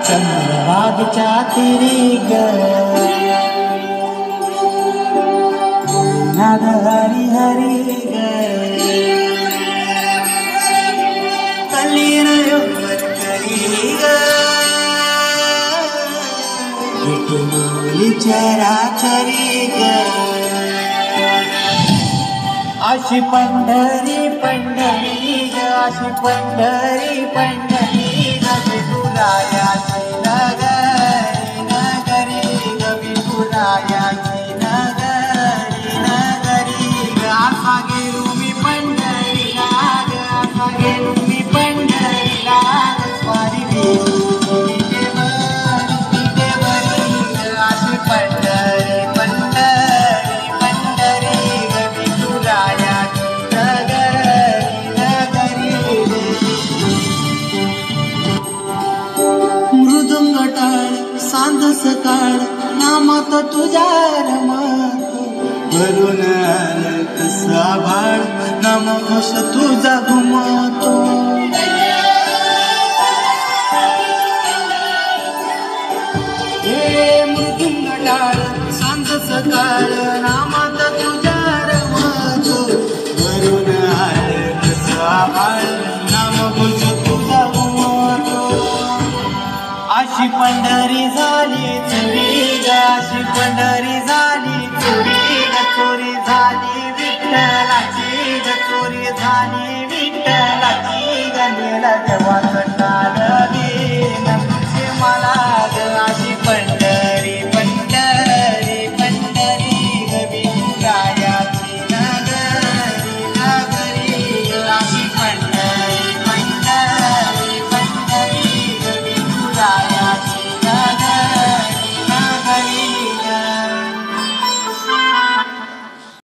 चंद्रभागेच्या तिरी ग नाद हरी हरी ग कलीन योवर करी ग विठुमाऊली चराचरी ग अशी पंढरी पंढरी ग अशी पंढरी पंढरी ग विठुरायाची नगरी नगरी ग विठुरायाची नगरी नगरी ग असा गेलो मी पंढरीला ग असा गेलो मी पंढरीला स्वारी अशी पंढरी पंढरी पंढरी ग विठुरायाची मृदुंग टाळ सांज सकाळ नामात तुझ्या रमत भरून आलं कसा भाळ नामघोष तुझा घुमतो हे मृदुंग टाळ सांज सकाळ नामात तुझ्या रमत भरून आलं कसा भाळ नामघोष तुझा घुमतो अशी पंढरी झाली चोरी ग अशी पंढरी झाली चोरी ग चोरी झाली विठ्ठलाची ग चोरी झाली विठ्ठलाची ग नेला देवा